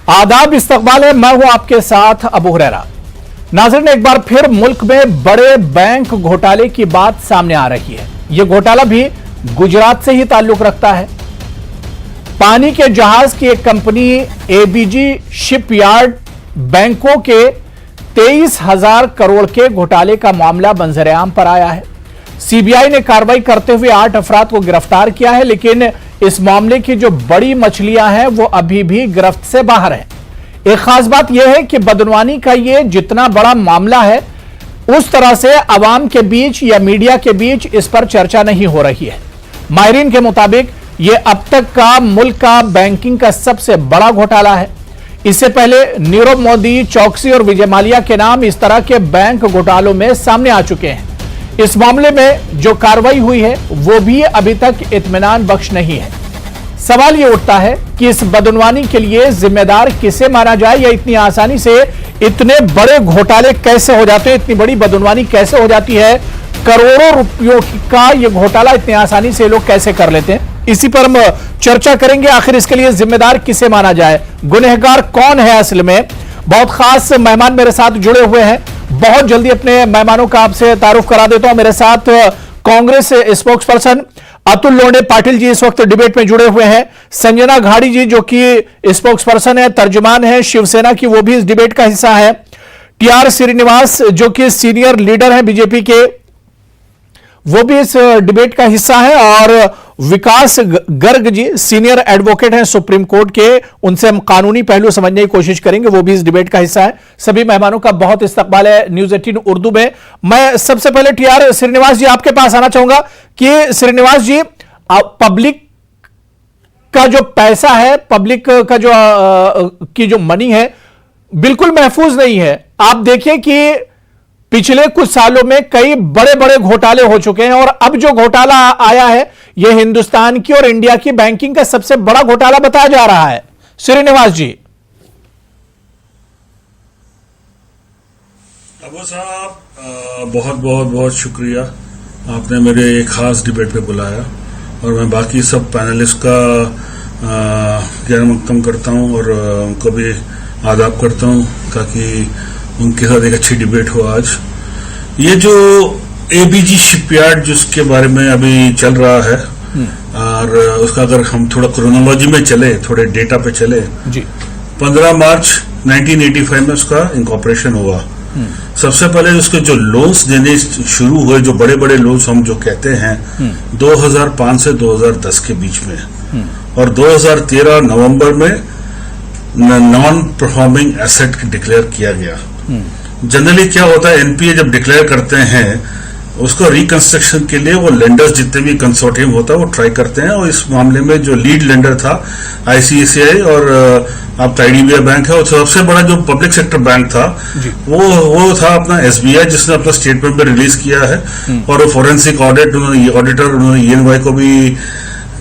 आदाब, इस्तकबाल है। मैं हूं आपके साथ अबू हुरैरा। नाज़रीन, एक बार फिर मुल्क में बड़े बैंक घोटाले की बात सामने आ रही है। यह घोटाला भी गुजरात से ही ताल्लुक रखता है। पानी के जहाज की एक कंपनी एबीजी शिपयार्ड बैंकों के 23,000 करोड़ के घोटाले का मामला मंजरेआम पर आया है। सीबीआई ने कार्रवाई करते हुए 8 अफराद को गिरफ्तार किया है, लेकिन इस मामले की जो बड़ी मछलियां हैं वो अभी भी गिरफ्त से बाहर हैं। एक खास बात यह है कि बदनवानी का ये जितना बड़ा मामला है, उस तरह से अवाम के बीच या मीडिया के बीच इस पर चर्चा नहीं हो रही है। माहिरीन के मुताबिक यह अब तक का मुल्क का बैंकिंग का सबसे बड़ा घोटाला है। इससे पहले नीरव मोदी, चौकसी और विजय माल्या के नाम इस तरह के बैंक घोटालों में सामने आ चुके हैं। इस मामले में जो कार्रवाई हुई है वो भी अभी तक इत्मीनान बख्श नहीं है। सवाल ये उठता है कि इस बदनवानी के लिए जिम्मेदार किसे माना जाए, या इतनी आसानी से इतने बड़े घोटाले कैसे हो जाते हैं, इतनी बड़ी बदनवानी कैसे हो जाती है, करोड़ों रुपयों का ये घोटाला इतनी आसानी से लोग कैसे कर लेते हैं। इसी पर हम चर्चा करेंगे। आखिर इसके लिए जिम्मेदार किसे माना जाए, गुनहगार कौन है असल में। बहुत खास मेहमान मेरे साथ जुड़े हुए हैं। बहुत जल्दी अपने मेहमानों का आपसे तारुफ करा देता हूं। मेरे साथ कांग्रेस स्पोक्स पर्सन अतुल लोंढे पाटिल जी इस वक्त डिबेट में जुड़े हुए हैं। संजना घाड़ी जी जो कि स्पोक्स पर्सन है, तर्जुमान है शिवसेना की, वो भी इस डिबेट का हिस्सा है। टीआर श्रीनिवास जो कि सीनियर लीडर हैं बीजेपी के, वो भी इस डिबेट का हिस्सा है। और विकास गर्ग जी सीनियर एडवोकेट हैं सुप्रीम कोर्ट के, उनसे हम कानूनी पहलू समझने की कोशिश करेंगे, वो भी इस डिबेट का हिस्सा है। सभी मेहमानों का बहुत इस्तकबाल है न्यूज़ 18 उर्दू में। मैं सबसे पहले टीआर श्रीनिवास जी आपके पास आना चाहूंगा कि श्रीनिवास जी, पब्लिक का जो पैसा है, पब्लिक का जो की जो मनी है, बिल्कुल महफूज नहीं है। आप देखिए कि पिछले कुछ सालों में कई बड़े बड़े घोटाले हो चुके हैं, और अब जो घोटाला आया है यह हिंदुस्तान की और इंडिया की बैंकिंग का सबसे बड़ा घोटाला बताया जा रहा है। श्रीनिवास जी। अबू साहब, बहुत बहुत बहुत शुक्रिया, आपने मेरे खास डिबेट पे बुलाया, और मैं बाकी सब पैनलिस्ट का ज्ञान मक्तम करता हूं और उनको भी आदाब करता हूं ताकि उनके साथ एक अच्छी डिबेट हो। आज ये जो एबीजी शिपयार्ड जिसके बारे में अभी चल रहा है, और उसका अगर हम थोड़ा क्रोनोलॉजी में चले, थोड़े डेटा पे चले जी, 15 मार्च 1985 में उसका इनकॉर्पोरेशन हुआ। सबसे पहले उसके जो लोन्स देने शुरू हुए, जो बड़े बड़े लोन्स हम जो कहते हैं, 2005 से 2010 के बीच में, और 2013 नवंबर में नॉन परफॉर्मिंग एसेट डिक्लेयर किया गया। जनरली क्या होता है, एनपीए जब डिक्लेयर करते हैं उसको रिकंस्ट्रक्शन के लिए वो लेंडर्स जितने भी कंसोर्टियम होता है वो ट्राई करते हैं, और इस मामले में जो लीड लेंडर था आईसीआईसीआई और अब आईडीबीआई बैंक है, और सबसे बड़ा जो पब्लिक सेक्टर बैंक था वो था अपना एसबीआई, जिसने अपना स्टेटमेंट में रिलीज किया है, और फोरेंसिक ऑडिट उन्होंने ईएनवाई को भी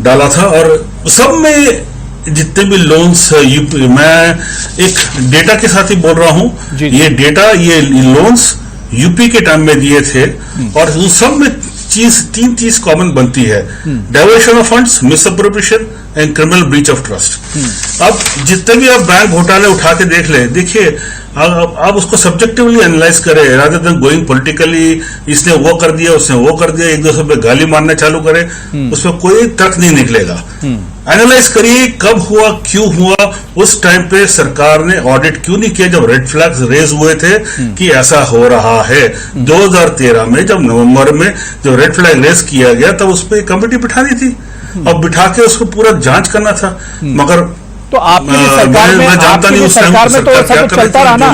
डाला था। और सब में जितने भी लोन्स, मैं एक डेटा के साथ ही बोल रहा हूं, ये डेटा, ये लोन्स यूपी के टाइम में दिए थे, और उन सब में तीन चीज कॉमन बनती है: diversion of funds, misappropriation and criminal breach of trust. अब जितने भी आप बैंक घोटाले उठा के देख ले, देखिए आप उसको सब्जेक्टिवली एनालाइज करें रादर देन गोइंग पॉलिटिकली, इसने वो कर दिया, उसने वो कर दिया, एक दूसरे पे गाली मारना चालू करे, उसमें कोई तर्क नहीं निकलेगा। एनालाइज करिए कब हुआ, क्यों हुआ, उस टाइम पे सरकार ने ऑडिट क्यों नहीं किया जब रेड फ्लैग्स रेज हुए थे कि ऐसा हो रहा है। 2013 में जब नवंबर में जब रेड फ्लैग रेज किया गया, तब उस पर कमेटी बिठा दी थी, और बिठा के उसको पूरा जांच करना था। मगर तो आपकी सरकार में, सरकार में तो सब चलता रहा ना।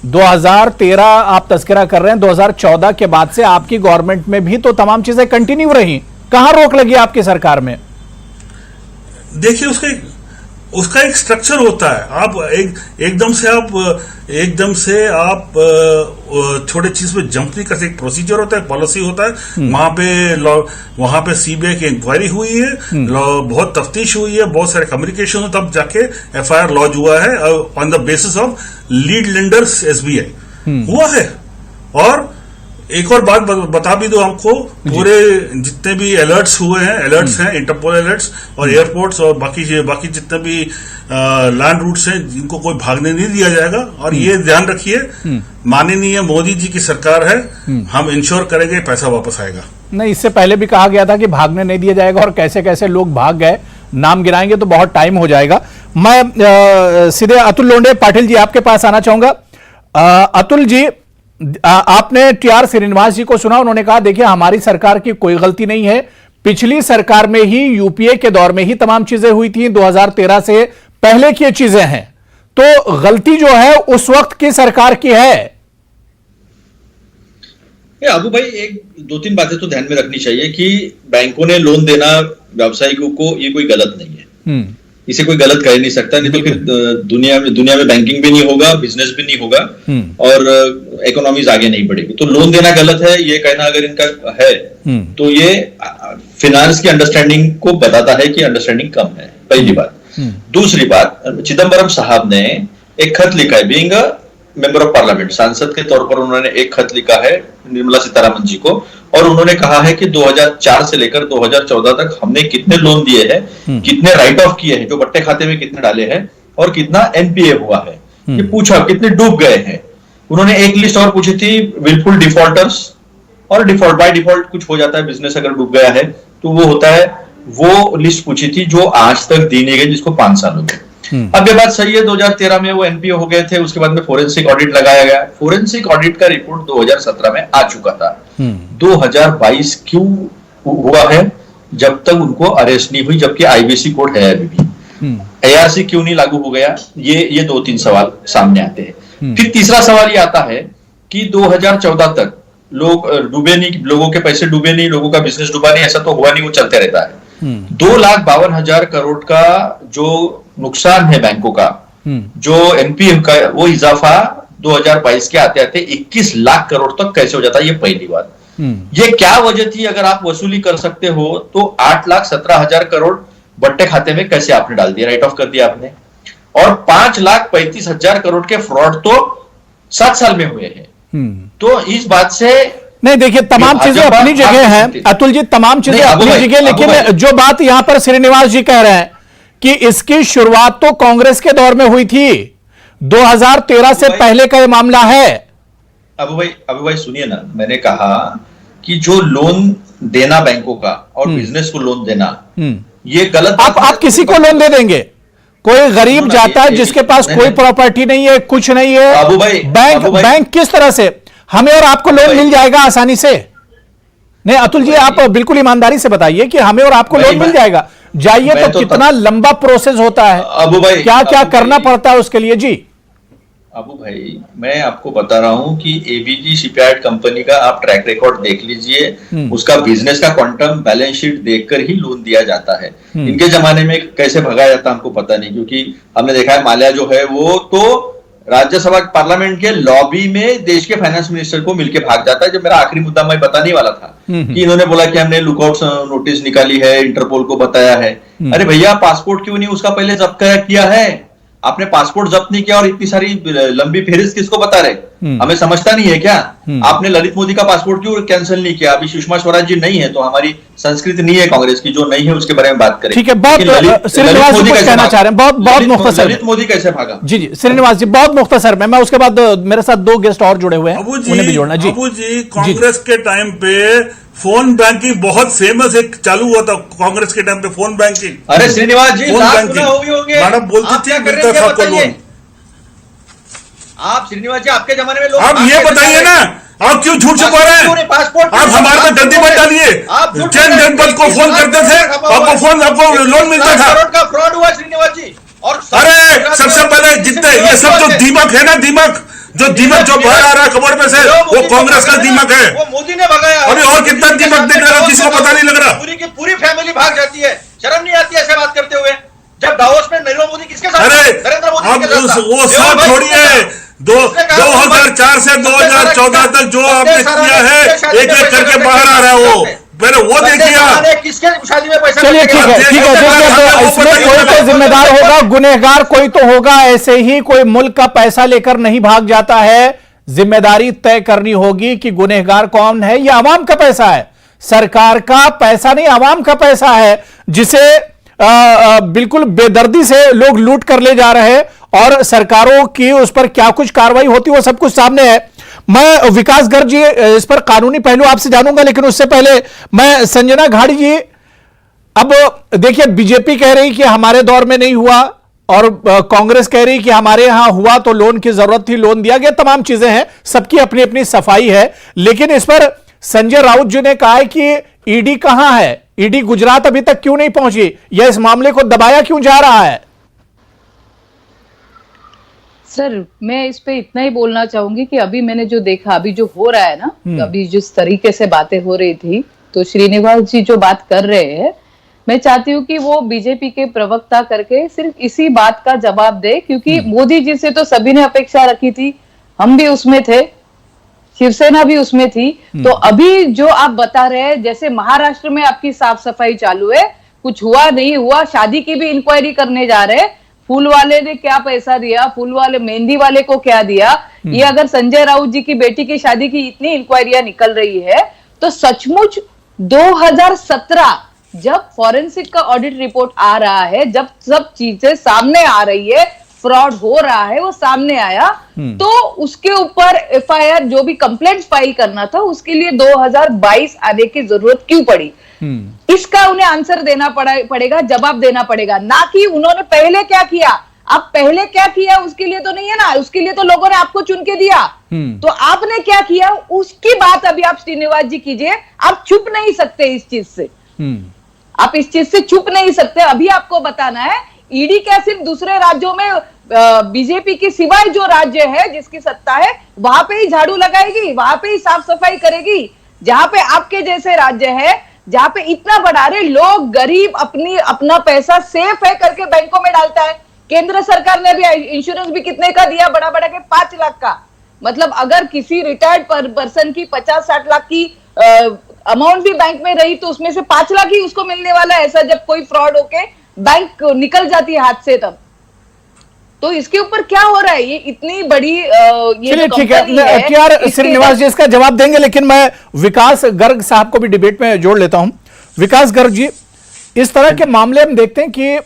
2013 आप तस्करा कर रहे हैं, 2014 के बाद से आपकी गवर्नमेंट में भी तो तमाम चीजें कंटिन्यू रही। कहां रोक लगी आपकी सरकार में? देखिए उसका एक स्ट्रक्चर होता है। आप एकदम से आप छोटे चीज पे जंप नहीं कर सकते। एक प्रोसीजर होता है, पॉलिसी होता है। वहां पे सीबीआई की इंक्वायरी हुई है, बहुत तफ्तीश हुई है, बहुत सारे कम्युनिकेशन हो, तब जाके एफआईआर लॉन्च हुआ है on the basis of lead lenders SBI हुआ है। और एक और बात बता भी दो हमको, पूरे जितने भी अलर्ट्स हुए हैं, अलर्ट्स हैं, इंटरपोल अलर्ट्स और एयरपोर्ट्स और बाकी जितने भी लैंड रूट्स हैं, जिनको कोई भागने नहीं दिया जाएगा। और ये ध्यान रखिए, माननीय मोदी जी की सरकार है, हम इंश्योर करेंगे पैसा वापस आएगा। नहीं, इससे पहले भी कहा गया था कि भागने नहीं दिया जाएगा, और कैसे कैसे लोग भाग गए, नाम गिराएंगे तो बहुत टाइम हो जाएगा। मैं सीधे अतुल लोंढे पाटिल जी आपके पास आना चाहूंगा। अतुल जी, आपने टीआर श्रीनिवास जी को सुना, उन्होंने कहा देखिए हमारी सरकार की कोई गलती नहीं है, पिछली सरकार में ही यूपीए के दौर में ही तमाम चीजें हुई थी, 2013 से पहले की चीजें हैं, तो गलती जो है उस वक्त की सरकार की है। अबू भाई, एक दो तीन बातें तो ध्यान में रखनी चाहिए कि बैंकों ने लोन देना व्यवसायिकों को ये कोई गलत नहीं है, इसे कोई गलत कह नहीं सकता, नहीं तो फिर दुनिया में बैंकिंग भी नहीं होगा, बिजनेस भी नहीं होगा और इकोनॉमीज आगे नहीं बढ़ेगी। तो लोन देना गलत है ये कहना अगर इनका है तो ये फिनांस की अंडरस्टैंडिंग को बताता है कि अंडरस्टैंडिंग कम है, पहली बात। दूसरी बात, चिदम्बरम साहब ने एक खत लिखा है, being a member of parliament, सांसद के तौर पर उन्होंने एक खत लिखा है निर्मला सीतारमन जी को, और उन्होंने कहा है कि 2004 से लेकर 2014 तक हमने कितने लोन दिए हैं, कितने राइट ऑफ किए हैं, जो बट्टे खाते में कितने डाले हैं, और कितना एनपीए हुआ है, ये पूछा, कितने डूब गए हैं। उन्होंने एक लिस्ट और पूछी थी, विलफुल डिफॉल्टर्स, और डिफॉल्ट बाय डिफॉल्ट कुछ हो जाता है, बिजनेस अगर डूब गया है तो वो होता है, वो लिस्ट पूछी थी जो आज तक दी नहीं गई, जिसको 5 साल हो गए। अब ये बात सही है, 2013 में वो एनपीए हो गए थे, उसके बाद में फोरेंसिक ऑडिट लगाया गया। फोरेंसिक ऑडिट का रिपोर्ट 2017 में आ चुका था। 2022 क्यों हुआ है जब तक उनको अरेस्ट नहीं हुई, जबकि आईबीसी कोड है अभी भी। एआरसी क्यों नहीं लागू हो गया, ये 2-3 सवाल सामने आते हैं। फिर तीसरा सवाल ये आता है कि 2014 तक लोग डूबे नहीं, लोगों के पैसे डूबे नहीं, लोगों का बिजनेस डूबा नहीं, ऐसा तो हुआ नहीं, वो चलते रहता है। 2,52,000 करोड़ का जो नुकसान है बैंकों का, जो एनपीए का वो इजाफा 2022 के आते आते 21 लाख करोड़ तक कैसे हो जाता है, ये पहली बात। ये क्या वजह थी, अगर आप वसूली कर सकते हो तो 8,17,000 करोड़ बट्टे खाते में कैसे आपने डाल दिया, राइट ऑफ कर दिया आपने, और 5,35,000 करोड़ के फ्रॉड तो 7 साल में हुए हैं। तो इस बात से नहीं, देखिए तमाम चीजें अपनी जगह हैं अतुल जी, तमाम चीजें अपनी जगह, लेकिन जो बात यहां पर श्रीनिवास जी कह रहे हैं कि इसकी शुरुआत तो कांग्रेस के दौर में हुई थी, 2013 से पहले का यह मामला है। अबू भाई सुनिए ना, मैंने कहा कि जो लोन देना बैंकों का और बिजनेस को लोन देना, ये गलत। आप किसी को लोन दे देंगे, कोई गरीब जाता है जिसके पास कोई प्रॉपर्टी नहीं है, कुछ नहीं है, अबू भाई, बैंक किस तरह से हमें और आपको लोन मिल जाएगा आसानी से? नहीं अतुल जी, आप बिल्कुल ईमानदारी से बताइए कि हमें और आपको लोन मिल जाएगा, जाइए तो कितना लंबा प्रोसेस होता है, अबू भाई क्या क्या करना पड़ता है उसके लिए। जी अबू भाई, मैं आपको बता रहा हूं कि एबीजी शिपयार्ड कंपनी का आप ट्रैक रिकॉर्ड देख लीजिए, उसका बिजनेस का क्वांटम बैलेंस शीट देखकर ही लोन दिया जाता है। इनके जमाने में कैसे भगाया जाता हमको पता नहीं, क्योंकि हमने देखा है माल्या जो है वो तो राज्यसभा पार्लियामेंट के लॉबी में देश के फाइनेंस मिनिस्टर को मिलके भाग जाता है। जब मेरा आखिरी मुद्दा मैं बताने वाला था कि इन्होंने बोला कि हमने लुकआउट नोटिस निकाली है, इंटरपोल को बताया है। अरे भैया, पासपोर्ट क्यों नहीं उसका पहले जब्त किया है? आपने पासपोर्ट जब्त नहीं किया और इतनी सारी लंबी फेहरिस्त किसको बता रहे? हमें समझता नहीं है क्या? आपने ललित मोदी का पासपोर्ट क्यों कैंसिल नहीं किया? अभी सुषमा स्वराज जी नहीं है तो हमारी संस्कृति नहीं है कांग्रेस की, जो नहीं है उसके बारे में बात करें। ठीक है, बहुत श्रीनिवास जी कुछ कहना चाह रहे हैं, बहुत मुख्तसर। ललित मोदी कैसे भागा? जी श्रीनिवास जी बहुत मुख्तसर में, मैं उसके बाद मेरे साथ 2 गेस्ट और जुड़े हुए हैं, उन्हें भी जोड़ना। जी अबू जी, कांग्रेस के टाइम पे फोन बैंकिंग बहुत फेमस एक चालू हुआ था, कांग्रेस के टाइम पे फोन बैंकिंग। अरे श्रीनिवास जी, फोन बैंकिंग मैडम बोलती थी मिलता था आपको लोन। आप श्रीनिवास जी, आपके जमाने में लोग, आप ये बताइए ना, आप क्यों झूठ छुपा रहे हैं? आप हमारे पे गलती मत डालिए। जैन जनपद को फोन करते थे, आपको लोन मिलता था। करोड़ का फ्रॉड हुआ श्रीनिवास जी। और अरे सबसे पहले जितने ये सब जो दीमक है ना, दीमक जो बाहर आ रहा है कमर में से, वो कांग्रेस का दीमक है। वो मोदी ने भगाया। अभी और कितना दीमक देख रहा है, किसको पता नहीं लग रहा। पूरी की पूरी फैमिली भाग जाती है, शर्म नहीं आती ऐसे बात करते हुए। जब दावोस में नरेंद्र मोदी किसके साथ? अरे नरेंद्र मोदी के साथ। वो सब छोड़िए, 2004 से 2014 तक जो आपने किया है, एक एक करके बाहर आ रहा है वो, पहले वो देखिए। किसके शादी में पैसा? चलिए ठीक है, इसमें कोई तो जिम्मेदार होगा, गुनहगार कोई तो होगा। ऐसे ही कोई मुल्क का पैसा लेकर नहीं भाग जाता है, जिम्मेदारी तय करनी होगी कि गुनहगार कौन है। यह आवाम का पैसा है, सरकार का पैसा नहीं, आवाम का पैसा है, जिसे बिल्कुल बेदर्दी से लोग लूट कर ले जा रहे हैं और सरकारों की उस पर क्या कुछ कार्रवाई होती है वो सब कुछ सामने है। मैं विकास गर्ग जी इस पर कानूनी पहलू आपसे जानूंगा, लेकिन उससे पहले मैं संजना घाड़ी जी, अब देखिए बीजेपी कह रही कि हमारे दौर में नहीं हुआ और कांग्रेस कह रही कि हमारे यहां हुआ तो लोन की जरूरत थी, लोन दिया गया, तमाम चीजें हैं, सबकी अपनी अपनी सफाई है। लेकिन इस पर संजय राउत जी ने कहा है कि ईडी कहां है, ईडी गुजरात अभी तक क्यों नहीं पहुंची, या इस मामले को दबाया क्यों जा रहा है? सर, मैं इस पे इतना ही बोलना चाहूंगी कि अभी मैंने जो देखा, अभी जो हो रहा है ना, अभी जिस तरीके से बातें हो रही थी, तो श्रीनिवास जी जो बात कर रहे हैं, मैं चाहती हूँ कि वो बीजेपी के प्रवक्ता करके सिर्फ इसी बात का जवाब दे, क्योंकि मोदी जी से तो सभी ने अपेक्षा रखी थी, हम भी उसमें थे, शिवसेना भी उसमें थी। तो अभी जो आप बता रहे हैं, जैसे महाराष्ट्र में आपकी साफ सफाई चालू है, कुछ हुआ नहीं हुआ, शादी की भी इंक्वायरी करने जा रहे हैं, फूल वाले ने क्या पैसा दिया, फूल वाले मेहंदी वाले को क्या दिया, ये अगर संजय राउत जी की बेटी की शादी की इतनी इंक्वायरियां निकल रही है, तो सचमुच 2017 जब फॉरेंसिक का ऑडिट रिपोर्ट आ रहा है, जब सब चीजें सामने आ रही है, फ्रॉड हो रहा है, वो सामने आया, तो उसके ऊपर एफआईआर जो भी कंप्लेंट फाइल करना था, उसके लिए 2022 आने की जरूरत क्यों पड़ी? इसका उन्हें आंसर देना पड़ेगा, जवाब देना पड़ेगा, ना कि उन्होंने पहले क्या किया। अब पहले क्या किया उसके लिए तो नहीं है ना, उसके लिए तो लोगों ने आपको चुन के दिया, तो आपने क्या किया उसकी बात अभी आप श्रीनिवास जी कीजिए। आप छुप नहीं सकते इस चीज से, आप इस चीज से छुप नहीं सकते। अभी आपको बताना है, ईडी क्या सिर्फ दूसरे राज्यों में बीजेपी के सिवाय जो राज्य है जिसकी सत्ता है वहां पे ही झाड़ू लगाएगी, वहां पे ही साफ सफाई करेगी। जहां पे आपके जैसे राज्य है, जहां पे इतना बढ़ा रहे लोग, गरीब अपना पैसा सेफ है करके बैंकों में डालता है। केंद्र सरकार ने भी इंश्योरेंस भी कितने का दिया, बड़ा बड़ा के 5 लाख का। मतलब अगर किसी रिटायर्ड पर्सन की 50-60 लाख की अमाउंट भी बैंक में रही, तो उसमें से 5 लाख ही उसको मिलने वाला है, ऐसा जब कोई फ्रॉड होके बैंक निकल जाती है हाथ से तब। तो इसके ऊपर क्या हो रहा है, ये इतनी बड़ी ये ठीक है यार, श्रीनिवास जी इसका जवाब देंगे, लेकिन मैं विकास गर्ग साहब को भी डिबेट में जोड़ लेता हूं। विकास गर्ग जी, इस तरह के मामले हम देखते हैं कि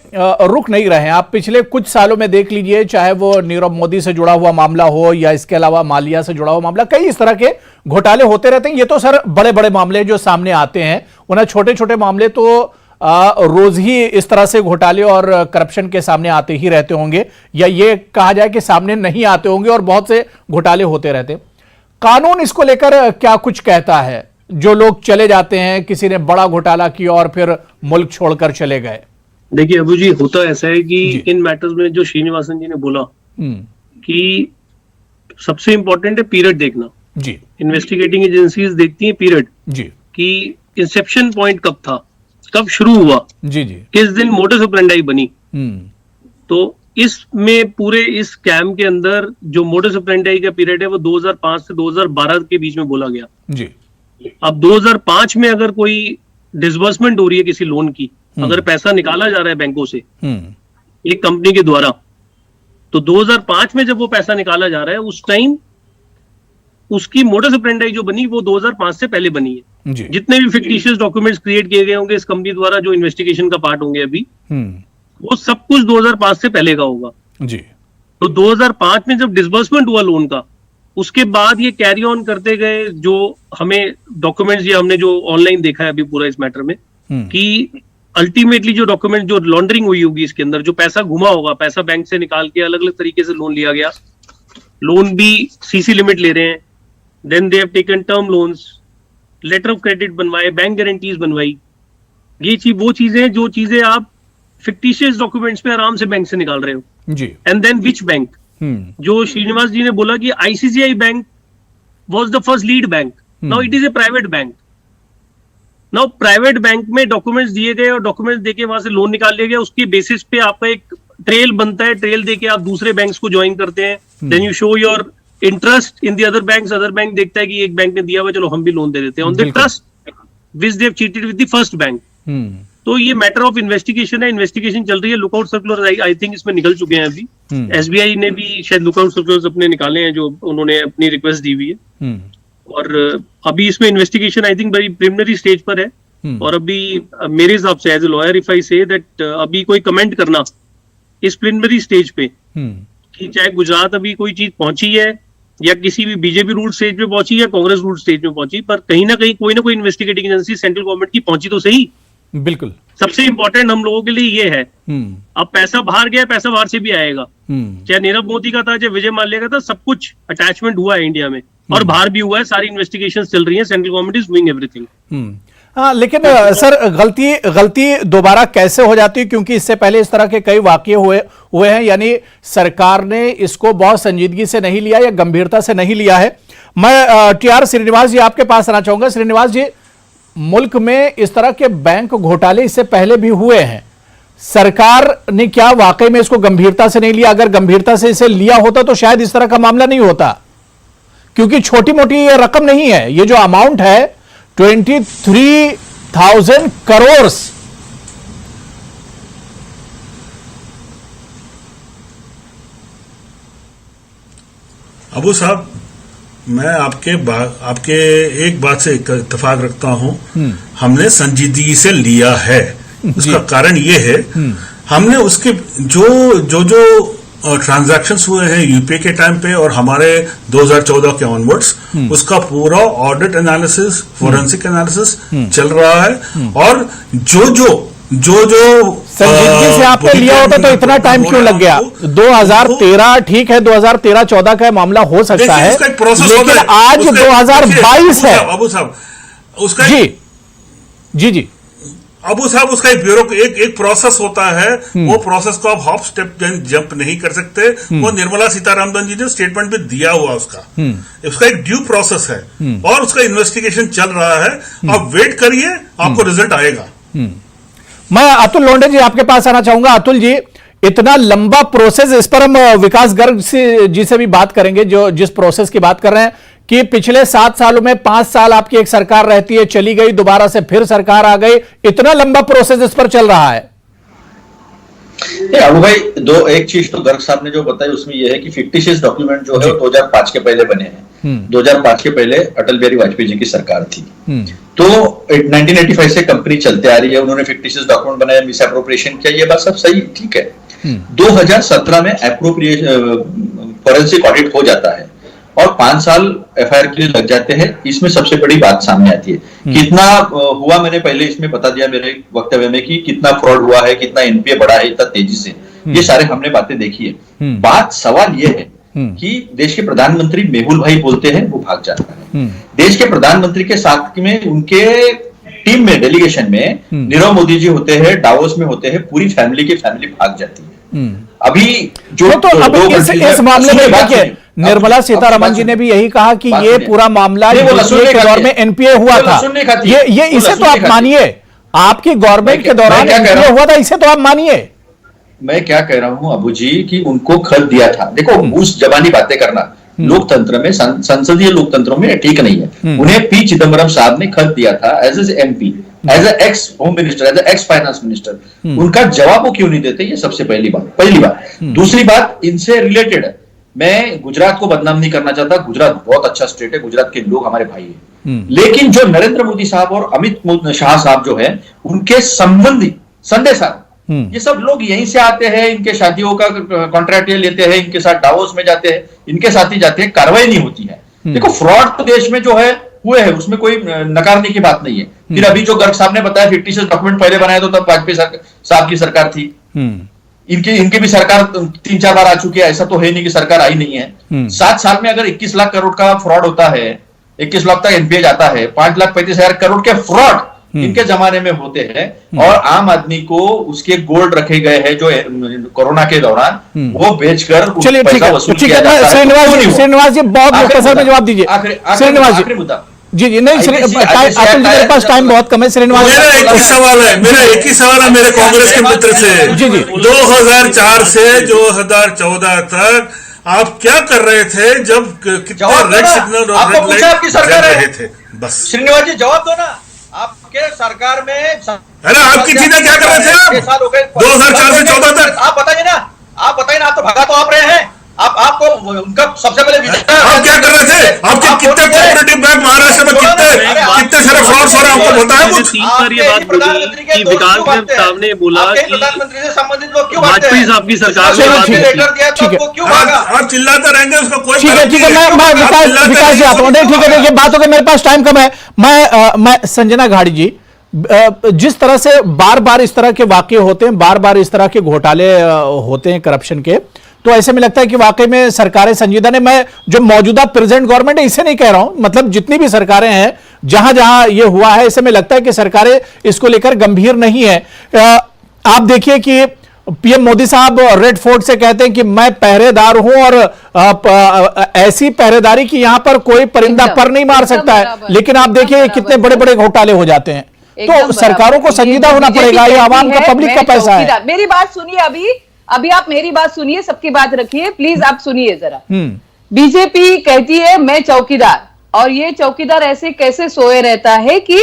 रुक नहीं रहे हैं। आप पिछले कुछ सालों में देख लीजिए, चाहे वो नीरव मोदी से जुड़ा हुआ मामला हो या इसके अलावा मालिया से जुड़ा हुआ मामला, कई इस तरह के घोटाले होते रहते हैं। ये तो सर बड़े बड़े मामले जो सामने आते हैं, उन्हें छोटे छोटे मामले तो रोज ही इस तरह से घोटाले और करप्शन के सामने आते ही रहते होंगे, या ये कहा जाए कि सामने नहीं आते होंगे और बहुत से घोटाले होते रहते हैं। कानून इसको लेकर क्या कुछ कहता है? जो लोग चले जाते हैं, किसी ने बड़ा घोटाला किया और फिर मुल्क छोड़कर चले गए। देखिए अबू जी, होता ऐसा है कि इन मैटर्स में जो श्रीनिवासन जी ने बोला कि सबसे इंपॉर्टेंट है पीरियड देखना जी। इन्वेस्टिगेटिंग एजेंसीज देखती हैं पीरियड जी, कि इंसेप्शन पॉइंट कब था, कब शुरू हुआ जी, किस दिन मोडस ऑपरेंडी बनी। तो इसमें पूरे इस स्कैम के अंदर जो मोडस ऑपरेंडी का पीरियड है वो 2005 से 2012 के बीच में बोला गया जी। अब 2005 में अगर कोई डिसबर्समेंट हो रही है किसी लोन की, अगर पैसा निकाला जा रहा है बैंकों से एक कंपनी के द्वारा, तो 2005 में जब वो पैसा निकाला जा रहा है, उस टाइम उसकी मोडस ऑपरेंडी जो बनी वो 2005 से पहले बनी है। जितने भी फिक्टिशियस डॉक्यूमेंट्स क्रिएट किए गए होंगे इस कंपनी द्वारा, जो इन्वेस्टिगेशन का पार्ट होंगे अभी, वो सब कुछ 2005 से पहले का होगा जी। तो 2005 में जब डिसबर्समेंट हुआ लोन का, उसके बाद ये कैरी ऑन करते गए, जो हमें डॉक्यूमेंट्स ये हमने जो ऑनलाइन देखा है अभी पूरा इस मैटर में, कि अल्टीमेटली जो डॉक्यूमेंट जो लॉन्ड्रिंग हुई होगी इसके अंदर, जो पैसा घुमा होगा, पैसा बैंक से निकाल के अलग अलग तरीके से लोन लिया गया, लोन भी सीसी लिमिट ले रहे हैं, then they have taken term loans, letter of credit बनवाए, बैंक गारंटीज बनवाई, ये वो चीजें जो चीजें आप फिक्टिशियस डॉक्यूमेंट्स में आराम से बैंक से निकाल रहे हो जी। एंड देन विच बैंक, जो श्रीनिवास जी ने बोला कि ICICI bank was the first lead bank, now it is a private bank. Now private bank में डॉक्यूमेंट्स दिए गए और डॉक्यूमेंट्स देके वहां से लोन निकाल लिया गया, उसके बेसिस पे आपका एक ट्रेल बनता है, ट्रेल देके आप दूसरे बैंक्स को ज्वाइन करते हैं, then you show your interest in the other banks, other bank देखता है कि एक बैंक ने दिया हुआ, चलो हम भी लोन दे देते हैं on the trust which they have cheated with the first bank. तो ये मैटर ऑफ इन्वेस्टिगेशन है, इन्वेस्टिगेशन चल रही है। लुकआउट सर्कुलर आई थिंक इसमें निकल चुके हैं अभी। एसबीआई ने भी शायद लुकआउट सर्कुलर्स अपने निकाले हैं जो उन्होंने अपनी रिक्वेस्ट दी हुई है, और अभी इसमें investigation I think very preliminary stage पर है। और अभी मेरे हिसाब से as a lawyer if I say that अभी कोई कमेंट करना इस प्रिलिमिनरी स्टेज पे कि चाहे गुजरात अभी कोई चीज पहुंची है या किसी भी बीजेपी रूल स्टेज पे पहुंची या कांग्रेस रूल स्टेज पे पहुंची, पर कहीं ना कहीं कोई ना कोई इन्वेस्टिगेटिंग एजेंसी सेंट्रल गवर्नमेंट की पहुंची तो सही। बिल्कुल सबसे इंपॉर्टेंट हम लोगों के लिए ये है। अब पैसा बाहर गया, पैसा बाहर से भी आएगा, चाहे नीरव मोदी का था चाहे विजय माल्या का था, सब कुछ अटैचमेंट हुआ है इंडिया में और बाहर भी हुआ है। सारी इन्वेस्टिगेशन चल रही है, central government is doing everything. हाँ, लेकिन सर गलती दोबारा कैसे हो जाती है, क्योंकि इससे पहले इस तरह के कई वाकये हुए हैं, यानी सरकार ने इसको बहुत संजीदगी से नहीं लिया या गंभीरता से नहीं लिया है। मैं टीआर श्रीनिवास जी आपके पास आना चाहूंगा। श्रीनिवास जी, मुल्क में इस तरह के बैंक घोटाले इससे पहले भी हुए हैं, सरकार ने क्या वाकई में इसको गंभीरता से नहीं लिया? अगर गंभीरता से इसे लिया होता तो शायद इस तरह का मामला नहीं होता, क्योंकि छोटी मोटी ये रकम नहीं है। ये जो अमाउंट है 23,000 करोड़। अबू साहब, मैं आपके एक बात से इत्तेफाक रखता हूं, हमने संजीदगी से लिया है। उसका कारण ये है, हमने उसके जो ट्रांजैक्शंस हुए हैं यूपीए के टाइम पे और हमारे 2014 के ऑनवर्ड्स, उसका पूरा ऑडिट एनालिसिस, फोरेंसिक एनालिसिस चल रहा है। और जो संजीदगी से आपने लिया होता तो इतना टाइम क्यों लग गया? 2013 ठीक है, 2013-14 का मामला हो सकता है, लेकिन आज 2022 है। अबू साहब उसका जी अबू साहब, उसका एक प्रोसेस होता है। वो प्रोसेस को आप हॉप स्टेप जंप नहीं कर सकते। वो निर्मला सीतारामन जी ने स्टेटमेंट में दिया हुआ उसका एक ड्यू प्रोसेस है और उसका इन्वेस्टिगेशन चल रहा है। आप वेट करिए, आपको रिजल्ट आएगा। मैं अतुल लोंढे जी आपके पास आना चाहूंगा। अतुल जी, इतना लंबा प्रोसेस, इस पर हम विकास गर्ग जी से भी बात करेंगे, जो जिस प्रोसेस की बात कर रहे हैं कि पिछले 7 सालों में 5 साल आपकी एक सरकार रहती है, चली गई, दोबारा से फिर सरकार आ गई, इतना लंबा प्रोसेस इस पर चल रहा है। अबू भाई, एक चीज तो गर्ग साहब ने जो बताई उसमें यह है कि फिक्टिशियस डॉक्यूमेंट जो है 2005 के पहले बने हैं। 2005 के पहले अटल बिहारी वाजपेयी जी की सरकार थी, तो 1985 से कंपनी चलते आ रही है। उन्होंने फिक्टिशियस डॉक्यूमेंट बनाया, मिस एप्रोप्रिएशन किया, ये बात सब सही ठीक है। 2017 में फोरेंसिक ऑडिट हो जाता है और 5 साल एफआईआर के लिए लग जाते हैं। इसमें सबसे बड़ी बात सामने आती है कितना हुआ। मैंने पहले इसमें बता दिया मेरे वक्तव्य में कि कितना फ्रॉड हुआ है, कितना एनपीए बढ़ा है इतना तेजी से, ये सारे हमने बातें देखी है। बात सवाल ये है कि देश के प्रधानमंत्री मेहुल भाई बोलते हैं, वो भाग जाता है। देश के प्रधानमंत्री के साथ में उनके टीम में, डेलीगेशन में नीरव मोदी जी होते हैं, डावोस में होते हैं, पूरी फैमिली की फैमिली भाग जाती है। अभी जो तो अब इस मामले में देखिए, निर्मला सीतारमण जी ने भी यही कहा कि ये पूरा मामला यूपीए के दौर में एनपीए हुआ था। ये इसे तो आप मानिए, आपकी गवर्नमेंट के दौरान एनपीए हुआ था, इसे तो आप मानिए। मैं क्या कह रहा हूं अबू जी कि उनको खत दिया था। देखो, उस जबानी बातें करना लोकतंत्र में, संसदीय लोकतंत्रों में ठीक नहीं है। उन्हें पी चिदम्बरम साहब ने खत दिया था as a MP, as a ex home minister, as a ex finance minister. उनका जवाब वो क्यों नहीं देते, ये सबसे पहली बात। दूसरी बात, इनसे रिलेटेड है, मैं गुजरात को बदनाम नहीं करना चाहता। गुजरात बहुत अच्छा स्टेट है, गुजरात के लोग हमारे भाई हैं, लेकिन जो नरेंद्र मोदी साहब और अमित शाह साहब जो है, उनके संबंधी संडे साहब, ये सब लोग यहीं से आते हैं, इनके शादियों का कॉन्ट्रैक्ट लेते हैं, इनके साथ डावोस में जाते हैं, इनके साथ ही जाते हैं, कार्रवाई नहीं होती है। देखो, फ्रॉड तो देश में जो है हुए हैं, उसमें कोई नकारने की बात नहीं है। फिर अभी जो गर्ग साहब ने बताया फिक्टिशियस डॉक्यूमेंट पहले बनाए तो तब वाजपेयी साहब की सरकार थी। इनकी भी सरकार 3-4 बार आ चुकी है, ऐसा तो है नहीं कि सरकार आई नहीं है। 7 साल में अगर 21 लाख करोड़ का फ्रॉड होता है, 21 लाख तक एनपीए जाता है, 5,35,000 करोड़ के फ्रॉड इनके जमाने में होते हैं, और आम आदमी को उसके गोल्ड रखे गए हैं जो कोरोना के दौरान, वो बेचकर पैसा वसूल किया जाता है। श्रीनिवास जी, बहुत मुख्तसर में जवाब दीजिए। श्रीनिवास जी, जी नहीं, अतुल जी मेरे पास टाइम बहुत कम है। श्रीनिवास, मेरा एक ही सवाल है मेरे कांग्रेस के मित्र से। जी 2004 से 2014 तक आप क्या कर रहे थे जब कितने रेड सिग्नल और रेड लाइट जल रहे थे? बस श्रीनिवास जी, जवाब दो ना आप। आपके सरकार में अरे आपकी चीजें क्या कर रहे थे आप 2004 से 14 तक? आप बताइए ना, आप तो भगा तो आप रहे हैं। आपको उनका सबसे पहले आप क्या कर रहे थे? आपके कितने कोऑपरेटिव बैंक महाराष्ट्र में कितने सारे फ्रॉड्स हो रहे हैं, आपको पता है कुछ? 3 बार ये बात बोली कि विकास साहब ने बोला कि प्रधानमंत्री से संबंधित लोग क्यों वाजपेयी साहब की सरकार में बात लेटर दिया तो आपको क्यों भागा? आप चिल्लाते रहेंगे, उसको कोई ठीक है मैं विकास जी आता हूं। ठीक है, देखिए बात हो गई, मेरे पास टाइम कम है। मैं संजना गाड़ी जी, जिस तरह से बार बार इस तरह के वाकये होते हैं, बार बार इस तरह के घोटाले होते हैं करप्शन के, तो ऐसे में लगता है कि वाकई में सरकारें संजीदा ने, मैं जो मौजूदा प्रेजेंट गवर्नमेंट है इसे नहीं कह रहा हूं, मतलब जितनी भी सरकारें हैं जहां जहां ये हुआ है, ऐसे में लगता है कि सरकारें इसको लेकर गंभीर नहीं है। आप देखिए कि पीएम मोदी साहब रेड फोर्ट से कहते हैं कि मैं पहरेदार हूं और ऐसी पहरेदारी की यहां पर कोई परिंदा पर नहीं मार सकता है, लेकिन आप देखिए कितने बड़े बड़े घोटाले हो जाते हैं। तो सरकारों को संजीदा होना पड़ेगा, ये आवाम का, पब्लिक का पैसा है। मेरी बात सुनिए, अभी आप मेरी बात सुनिए, सबकी बात रखिए, प्लीज आप सुनिए जरा। बीजेपी कहती है मैं चौकीदार, और ये चौकीदार ऐसे कैसे सोए रहता है कि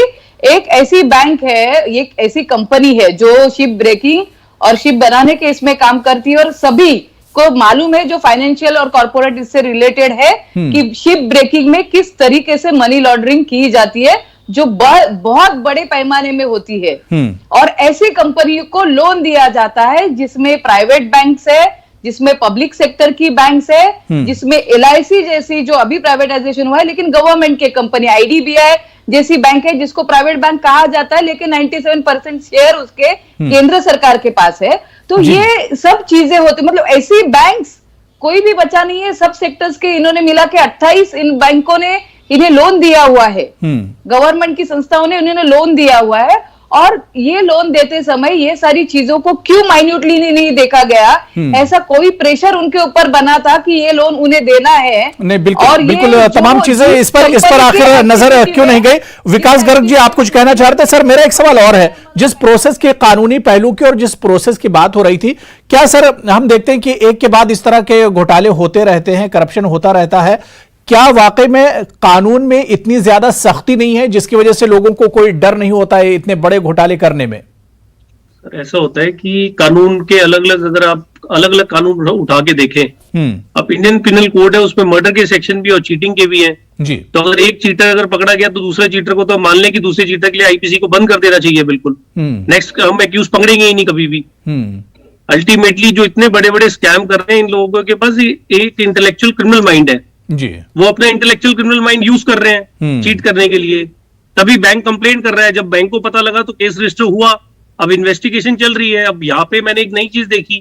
एक ऐसी बैंक है, एक ऐसी कंपनी है जो शिप ब्रेकिंग और शिप बनाने के इसमें काम करती है, और सभी को मालूम है जो फाइनेंशियल और कॉर्पोरेट इससे रिलेटेड है कि शिप ब्रेकिंग में किस तरीके से मनी लॉन्ड्रिंग की जाती है, जो बहुत बड़े पैमाने में होती है। और ऐसी कंपनी को लोन दिया जाता है जिसमें प्राइवेट बैंक्स है, जिसमें पब्लिक सेक्टर की बैंक्स है, जिसमें LIC जैसी जो अभी प्राइवेटाइजेशन हुआ है लेकिन गवर्नमेंट के कंपनी, IDBI जैसी बैंक है जिसको प्राइवेट बैंक कहा जाता है, लेकिन 97% शेयर उसके केंद्र सरकार के पास है। तो ये सब चीजें होती, मतलब ऐसी बैंक्स कोई भी बचा नहीं है, सब सेक्टर्स के इन्होंने मिला के 28 इन बैंकों ने इन्हें लोन दिया हुआ है, गवर्नमेंट की संस्थाओं ने उन्हें लोन दिया हुआ है। और ये लोन देते समय ये सारी चीजों को क्यों माइन्यूटली नहीं देखा गया? ऐसा कोई प्रेशर उनके ऊपर बना था कि ये लोन उन्हें देना है? नहीं, बिल्कुल तमाम चीजें इस पर आखिर नजर क्यों नहीं गई? विकास गर्ग जी, आप कुछ कहना चाह रहे थे? सर, मेरा एक सवाल और है, जिस प्रोसेस के कानूनी पहलू की और जिस प्रोसेस की बात हो रही थी, क्या सर हम देखते हैं कि एक के बाद इस तरह के घोटाले होते रहते हैं, करप्शन होता रहता है, क्या वाकई में कानून में इतनी ज्यादा सख्ती नहीं है जिसकी वजह से लोगों को कोई डर नहीं होता है इतने बड़े घोटाले करने में? सर, ऐसा होता है कि कानून के अगर आप अलग अलग कानून उठा के देखें, अब इंडियन पिनल कोड है, उसमें मर्डर के सेक्शन भी और चीटिंग के भी हैं जी। तो अगर एक चीटर अगर पकड़ा गया तो दूसरे चीटर को तो मान लें कि दूसरे चीटर के लिए IPC को बंद कर देना चाहिए बिल्कुल। नेक्स्ट हम एक्यूज पकड़ेंगे ही नहीं कभी भी। अल्टीमेटली जो इतने बड़े बड़े स्कैम कर रहे हैं, इन लोगों के पास एक इंटेलेक्चुअल क्रिमिनल माइंड है जी, वो अपना इंटेलेक्चुअल क्रिमिनल माइंड यूज कर रहे हैं चीट करने के लिए। तभी बैंक कंप्लेंट कर रहा है, जब बैंक को पता लगा तो केस रजिस्टर हुआ, अब इन्वेस्टिगेशन चल रही है। अब यहाँ पे मैंने एक नई चीज देखी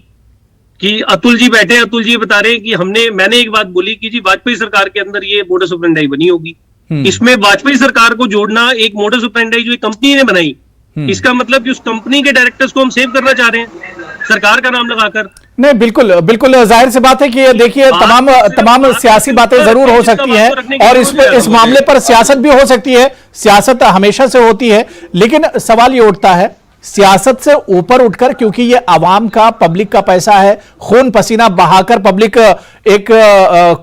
कि अतुल जी बैठे, अतुल जी बता रहे हैं कि मैंने एक बात बोली कि जी वाजपेयी सरकार के अंदर ये मोडस ऑपरेंडाई बनी होगी। इसमें वाजपेयी सरकार को जोड़ना, एक मोडस ऑपरेंडाई जो कंपनी ने बनाई, इसका मतलब कि उस कंपनी के डायरेक्टर्स को हम सेव करना चाह रहे हैं सरकार का नाम लगाकर। नहीं, बिल्कुल जाहिर सी बात है कि देखिए तमाम सियासी बातें जरूर हो सकती हैं और इस मामले पर सियासत भी हो सकती है, सियासत हमेशा से होती है, लेकिन सवाल ये उठता है सियासत से ऊपर उठकर, क्योंकि ये आवाम का, पब्लिक का पैसा है, खून पसीना बहाकर पब्लिक एक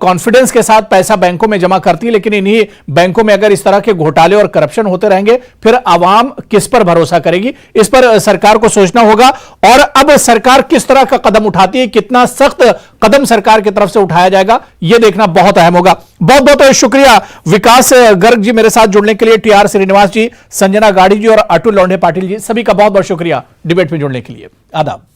कॉन्फिडेंस के साथ पैसा बैंकों में जमा करती है, लेकिन इन्हीं बैंकों में अगर इस तरह के घोटाले और करप्शन होते रहेंगे फिर आवाम किस पर भरोसा करेगी? इस पर सरकार को सोचना होगा। और अब सरकार किस तरह का कदम उठाती है, कितना सख्त कदम सरकार की तरफ से उठाया जाएगा, यह देखना बहुत अहम होगा। बहुत बहुत शुक्रिया विकास गर्ग जी मेरे साथ जुड़ने के लिए, TR श्रीनिवास जी, संजना गाड़ी जी और अतुल लोंढे पाटिल जी, सभी का बहुत बहुत शुक्रिया डिबेट में जुड़ने के लिए। आदाब।